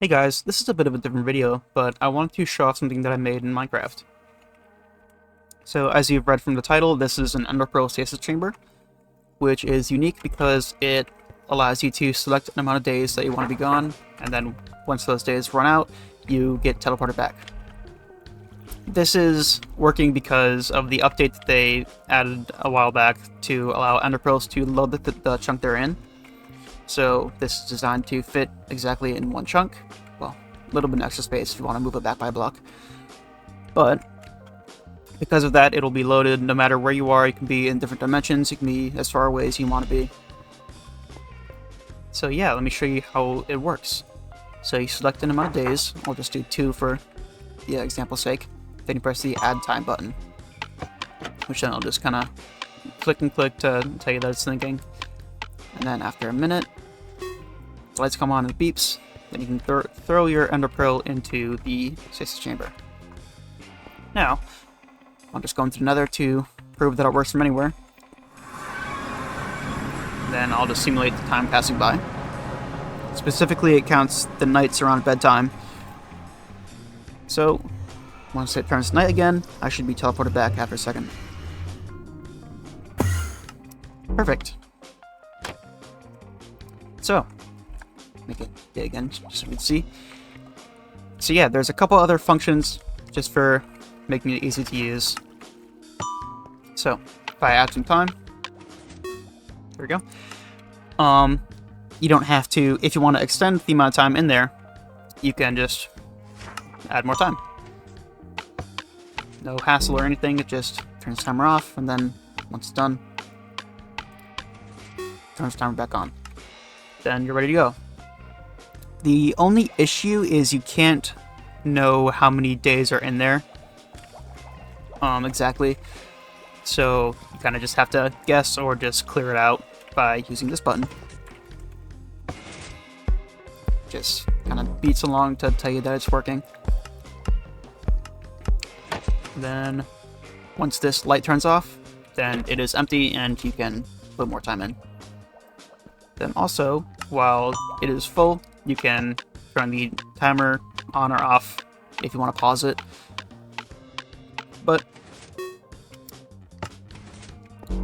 Hey guys, this is a bit of a different video, but I wanted to show off something that I made in Minecraft. So as you've read from the title, this is an Ender Pearl Stasis chamber, which is unique because it allows you to select an amount of days that you want to be gone, and then once those days run out, you get teleported back. This is working because of the update that they added a while back to allow Ender Pearls to load the chunk they're in. So this is designed to fit exactly in one chunk. Well, a little bit of extra space if you want to move it back by a block. But because of that, it'll be loaded no matter where you are. You can be in different dimensions. You can be as far away as you want to be. So yeah, let me show you how it works. So you select an amount of days. I'll just do 2 for the example's sake. Then you press the add time button, which then I'll just kind of click and click to tell you that it's thinking. And then after a minute, the lights come on and it beeps. Then you can throw your Ender Pearl into the Stasis chamber. Now, I'll just go into the Nether to prove that it works from anywhere. Then I'll just simulate the time passing by. Specifically, it counts the nights around bedtime. So, once it turns night again, I should be teleported back after a second. Perfect. So, make it day again, just so we can see. So yeah, there's a couple other functions just for making it easy to use. So, if I add some time, there we go. You don't have to, if you want to extend the amount of time in there, you can just add more time. No hassle or anything, it just turns the timer off, and then once it's done, turns the timer back on. Then you're ready to go. The only issue is you can't know how many days are in there exactly, so you kind of just have to guess or just clear it out by using this button. Just kind of beats along to tell you that it's working. Then once this light turns off, then it is empty and you can put more time in. Then also, while it is full, you can turn the timer on or off if you want to pause it. But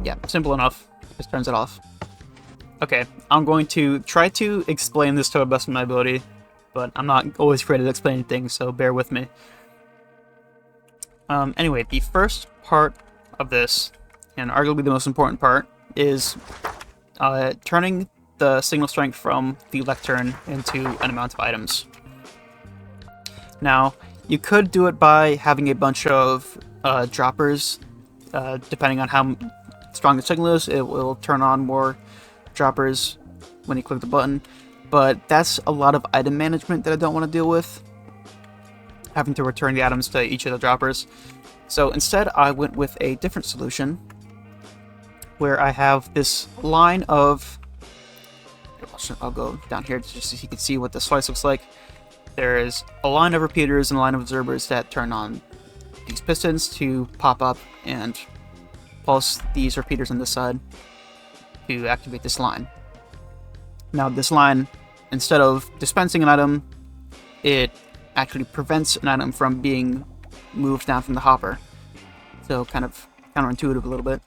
yeah, simple enough. Just turns it off. Okay, I'm going to try to explain this to the best of my ability, but I'm not always great at explaining things, so bear with me. Anyway, the first part of this, and arguably the most important part, is turning the signal strength from the lectern into an amount of items. Now, you could do it by having a bunch of droppers. Depending on how strong the signal is, it will turn on more droppers when you click the button. But that's a lot of item management that I don't want to deal with, having to return the items to each of the droppers. So instead, I went with a different solution, where I have this line of... I'll go down here just so you can see what the slice looks like. There is a line of repeaters and a line of observers that turn on these pistons to pop up and pulse these repeaters on this side to activate this line. Now this line, instead of dispensing an item, it actually prevents an item from being moved down from the hopper. So kind of counterintuitive a little bit.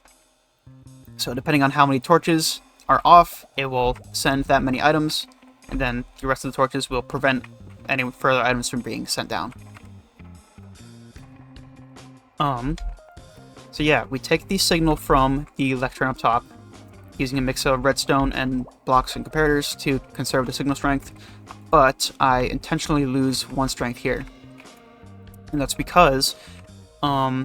So depending on how many torches are off, it will send that many items, and then the rest of the torches will prevent any further items from being sent down. So yeah, we take the signal from the lectern up top, using a mix of redstone and blocks and comparators to conserve the signal strength, but I intentionally lose 1 strength here. And that's because I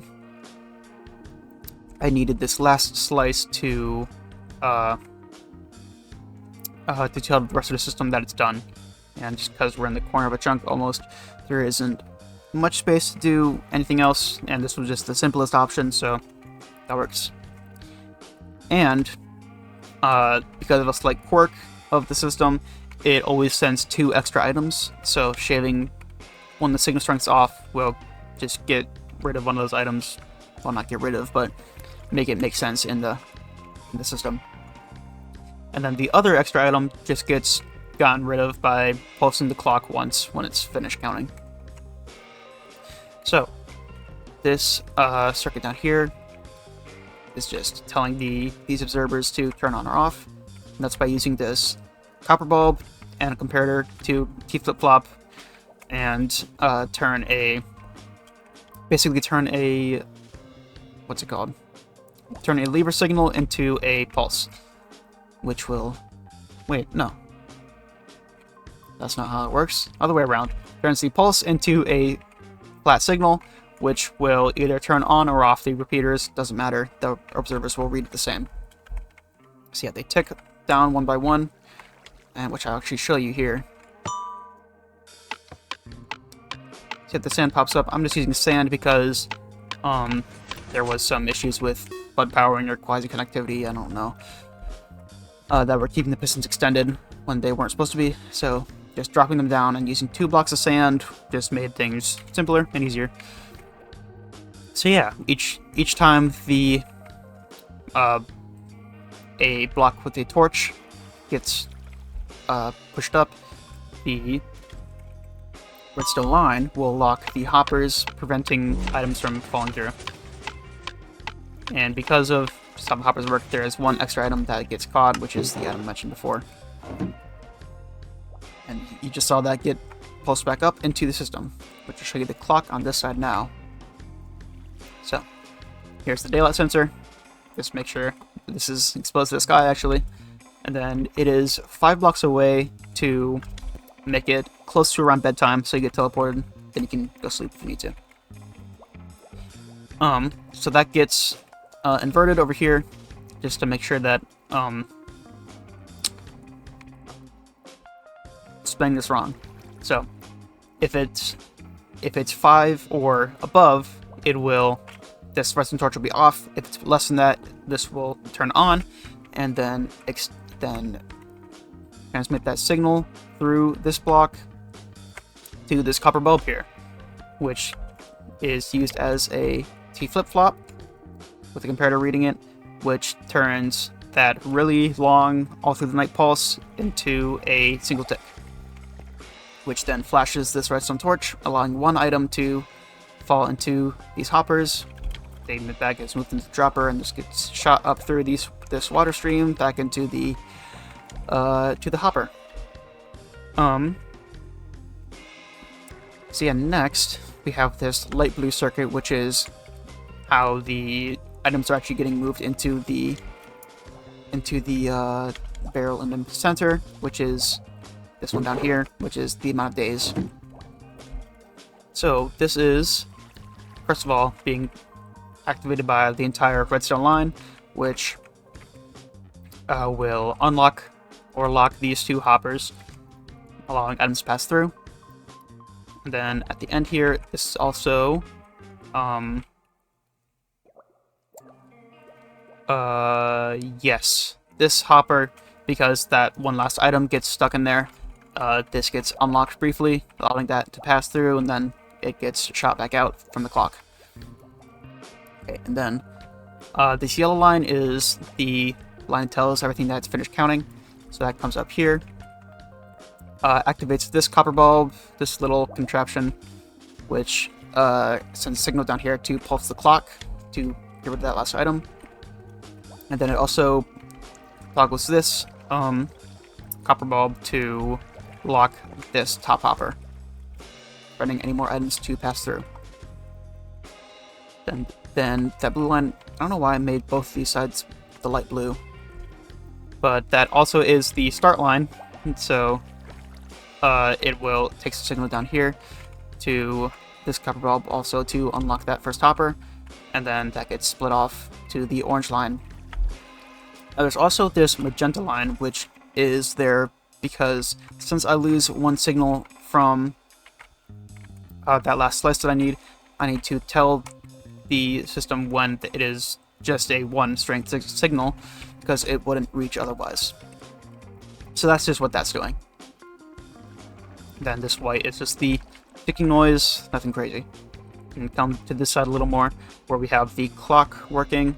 needed this last slice to tell the rest of the system that it's done. And just because we're in the corner of a chunk almost, there isn't much space to do anything else, and this was just the simplest option, so that works. And because of a slight quirk of the system, it always sends 2 extra items, so shaving when the signal strength's off will just get rid of one of those items. Well, not get rid of, but make it make sense in the system. And then the other extra item just gets gotten rid of by pulsing the clock once when it's finished counting. So this circuit down here is just telling these observers to turn on or off. And that's by using this copper bulb and a comparator to T flip-flop and turn a what's it called? Turn a lever signal into a pulse, which will... Wait, no. That's not how it works. Other way around. Turns the pulse into a flat signal, which will either turn on or off the repeaters. Doesn't matter. The observers will read it the same. So yeah, they tick down one by one, and which I'll actually show you here. See if the sand pops up. I'm just using sand because there was some issues with bud powering or quasi-connectivity, I don't know, that were keeping the pistons extended when they weren't supposed to be. So just dropping them down and using 2 blocks of sand just made things simpler and easier. So yeah, each time the a block with a torch gets pushed up, the redstone line will lock the hoppers, preventing items from falling through. And because of just how the hoppers work, there is one extra item that gets caught, which is the item mentioned before. And you just saw that get pulsed back up into the system, which will show you the clock on this side now. So, here's the daylight sensor. Just make sure this is exposed to the sky, actually. And then it is 5 blocks away to make it close to around bedtime, so you get teleported, then you can go sleep if you need to. So that gets inverted over here, just to make sure that, spelling this wrong. So, if it's 5 or above, this redstone torch will be off. If it's less than that, this will turn on, and then transmit that signal through this block to this copper bulb here, which is used as a T flip-flop with the comparator reading it, which turns that really long all through the night pulse into a single tick, which then flashes this redstone torch, allowing one item to fall into these hoppers. The bag gets moved into the dropper and just gets shot up through this water stream back into the to the hopper. So yeah, next we have this light blue circuit, which is how the items are actually getting moved into the barrel in the center, which is this one down here, which is the amount of days. So this is, first of all, being activated by the entire redstone line, which will unlock or lock these 2 hoppers, allowing items to pass through. And then at the end here, this is also yes, this hopper, because that one last item gets stuck in there, this gets unlocked briefly, allowing that to pass through, and then it gets shot back out from the clock. Okay, and then this yellow line is the line that tells everything that's finished counting. So that comes up here, activates this copper bulb, this little contraption, which sends a signal down here to pulse the clock to get rid of that last item. And then it also toggles this copper bulb to lock this top hopper, preventing any more items to pass through. Then that blue line, I don't know why I made both these sides the light blue, but that also is the start line, so it will take the signal down here to this copper bulb also to unlock that first hopper, and then that gets split off to the orange line. Now there's also this magenta line, which is there because since I lose one signal from that last slice that I need to tell the system when it is just a 1 strength signal, because it wouldn't reach otherwise. So that's just what that's doing. Then this white is just the ticking noise, nothing crazy. You can come to this side a little more, where we have the clock working.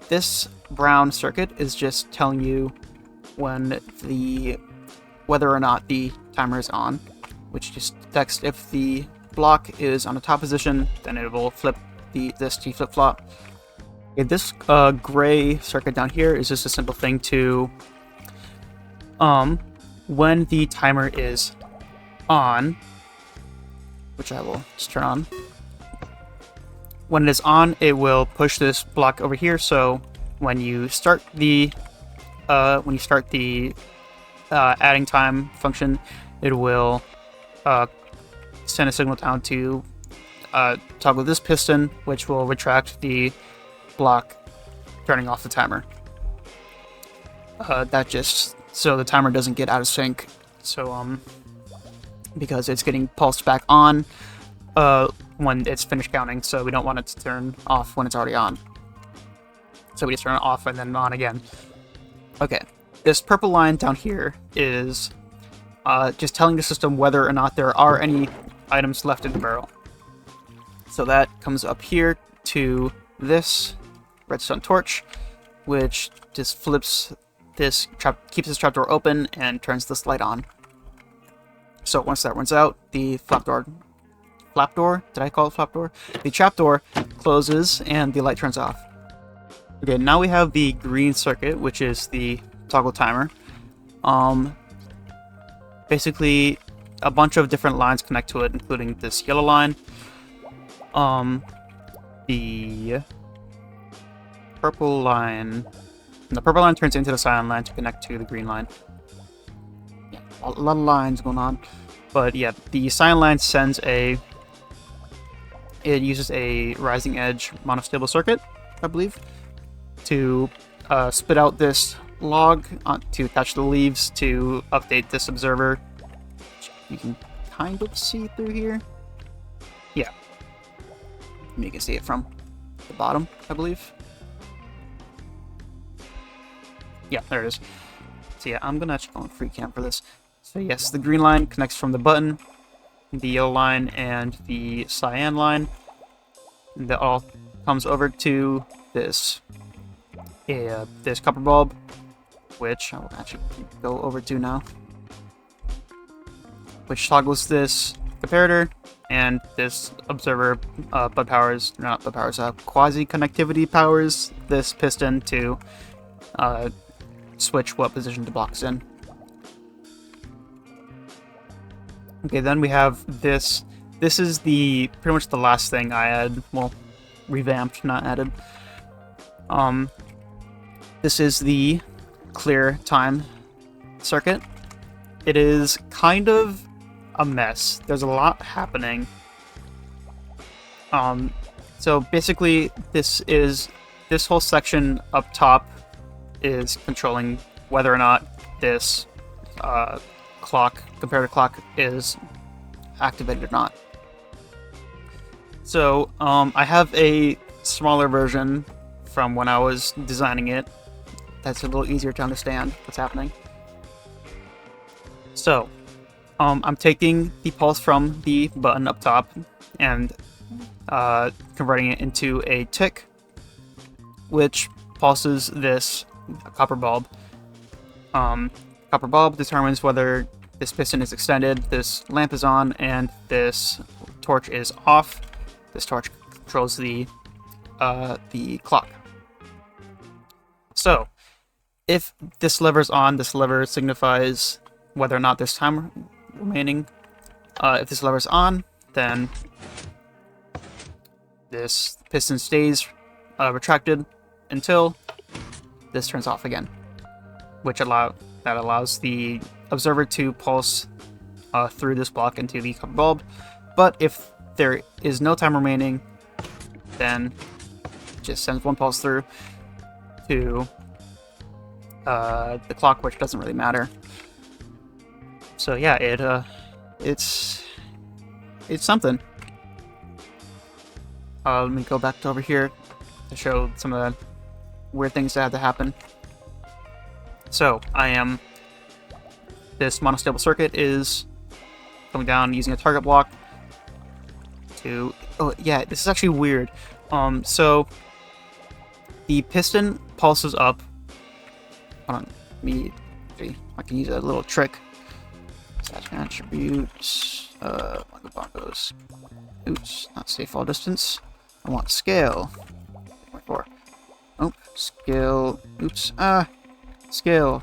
This brown circuit is just telling you whether or not the timer is on, which just detects if the block is on the top position, then it will flip this T flip-flop. Okay, this gray circuit down here is just a simple thing to when the timer is on, which I will just turn on. When it is on, it will push this block over here. So when you start the adding time function, it will send a signal down to toggle this piston, which will retract the block, turning off the timer. That just so the timer doesn't get out of sync. So because it's getting pulsed back on when it's finished counting, so we don't want it to turn off when it's already on. So we just turn it off and then on again. Okay, this purple line down here is just telling the system whether or not there are any items left in the barrel. So that comes up here to this redstone torch, which just flips this keeps this trapdoor open and turns this light on. So once that runs out, the flapdoor, did I call it flapdoor? The trapdoor closes and the light turns off. Okay, now we have the green circuit, which is the toggle timer. Basically, a bunch of different lines connect to it, including this yellow line. The purple line. And the purple line turns into the cyan line to connect to the green line. Yeah, a lot of lines going on. But yeah, the cyan line it uses a rising edge monostable circuit, I believe, to spit out this log to attach the leaves to update this observer. You can kind of see through here. Yeah. You can see it from the bottom, I believe. Yeah, there it is. So yeah, I'm gonna actually go on free cam for this. So yes, the green line connects from the button, the yellow line, and the cyan line. And that all comes over to this this copper bulb, which I'll actually go over to now, which toggles this comparator and this observer quasi-connectivity powers this piston to switch what position the block's in. Okay, then we have this. This is pretty much the last thing I added. Well, revamped, not added. This is the clear time circuit. It is kind of a mess. There's a lot happening. So basically, this whole section up top is controlling whether or not this comparator clock is activated or not. So I have a smaller version from when I was designing it that's a little easier to understand what's happening. So I'm taking the pulse from the button up top and converting it into a tick, which pulses this copper bulb. Copper bulb determines whether this piston is extended, this lamp is on, and this torch is off. This torch controls the clock. So, if this lever is on, this lever signifies whether or not there's time remaining. If this lever is on, then this piston stays retracted until this turns off again, which allows the observer to pulse through this block into the copper bulb. But if there is no time remaining, then it just sends one pulse through to the clock, which doesn't really matter. So yeah, it's something. Let me go back to over here to show some of the weird things that had to happen. So this monostable circuit is coming down using a target block to. Oh yeah, this is actually weird. So the piston pulses up. Hold on, let me Actually, I can use a little trick. Attach attributes. Bongos. Oops, not safe fall distance. I want scale. 0.4. Oh, scale. Oops. Scale.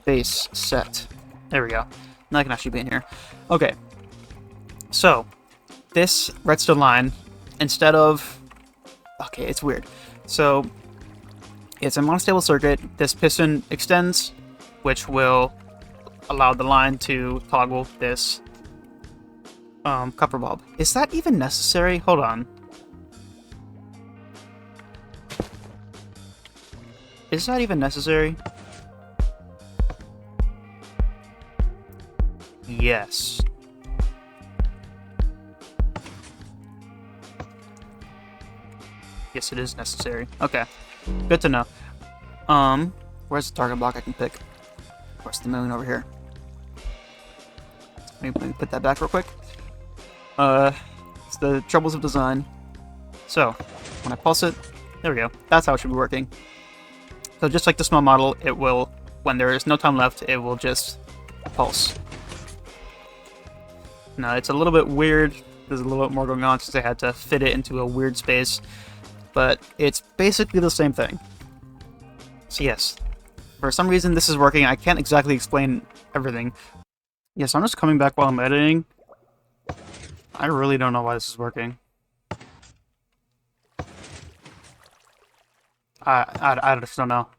Base set. There we go. Now I can actually be in here. Okay. So, this redstone line, instead of... Okay, it's weird. So, it's a monostable circuit. This piston extends, which will allow the line to toggle this copper bulb. Is that even necessary? Hold on. Is that even necessary? Yes. Yes, it is necessary. Okay. Good to know. Where's the target block I can pick? Of course, the moon over here. Let me put that back real quick. It's the troubles of design. So, when I pulse it, there we go. That's how it should be working. So just like the small model, it will, when there is no time left, it will just pulse. Now, it's a little bit weird. There's a little bit more going on since I had to fit it into a weird space. But it's basically the same thing. So yes, for some reason this is working. I can't exactly explain everything. Yes, I'm just coming back while I'm editing. I really don't know why this is working. I just don't know.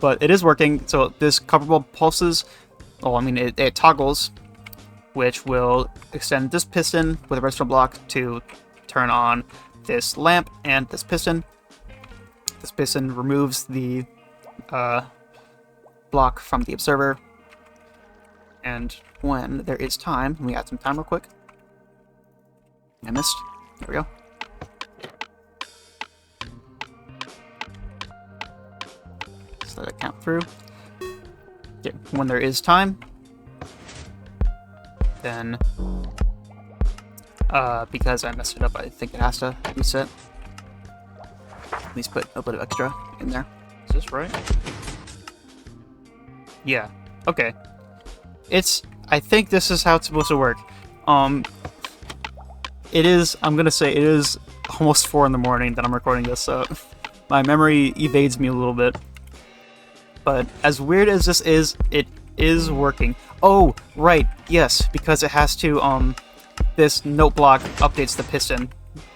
But it is working, so this copper bulb pulses. Oh, I mean, it toggles, which will extend this piston with a redstone block to turn on this lamp and this piston. This piston removes the block from the observer. And when there is time, let me add some time real quick. I missed. There we go. Just let it count through. Okay. When there is time, then because I messed it up, I think it has to reset. At least put a bit of extra in there. Is this right? Yeah. Okay. I think this is how it's supposed to work. It is, I'm gonna say, it is almost 4 in the morning that I'm recording this, so my memory evades me a little bit. But as weird as this is, it is working. Oh, right, yes, because it has to, this note block updates the piston.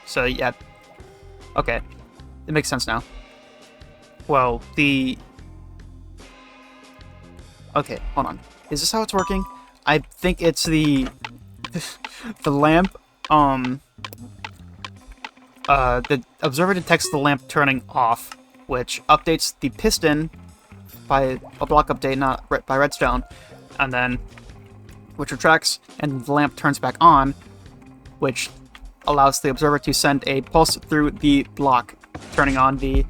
So, yeah. Okay. It makes sense now. Well, okay, hold on. Is this how it's working? I think it's the lamp, the observer detects the lamp turning off, which updates the piston by a block update, not by redstone, and then which retracts, and the lamp turns back on, which allows the observer to send a pulse through the block, turning on the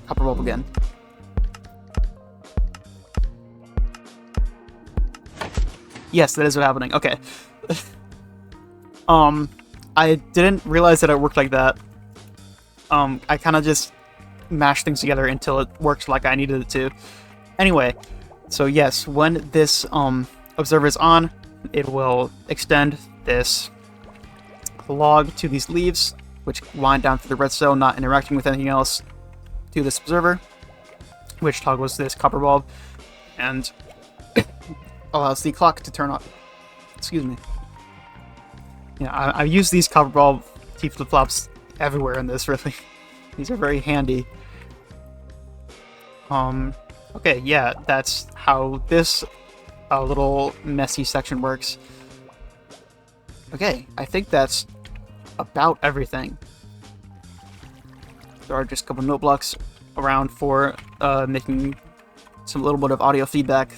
copper bulb again. Yes, that is what's happening. Okay. I didn't realize that it worked like that. I kind of just mashed things together until it worked like I needed it to. Anyway, so yes, when this observer is on, it will extend this log to these leaves, which wind down through the redstone, not interacting with anything else, to this observer, which toggles this copper bulb, and allows the clock to turn off. Excuse me. Yeah, I use these copper bulb T-flip-flops everywhere in this, really. These are very handy. Okay, yeah, that's how this little messy section works. Okay, I think that's about everything. There are just a couple note blocks around for making some little bit of audio feedback,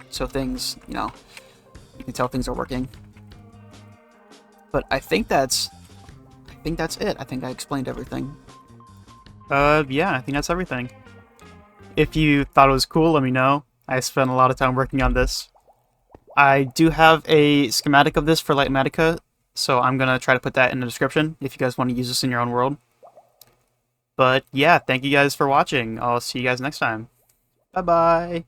so things, you know, you can tell things are working. But I think that's it. I think I explained everything. Yeah, I think that's everything. If you thought it was cool, let me know. I spent a lot of time working on this. I do have a schematic of this for Lightmatica, so I'm gonna try to put that in the description if you guys want to use this in your own world. But yeah, thank you guys for watching. I'll see you guys next time. Bye-bye.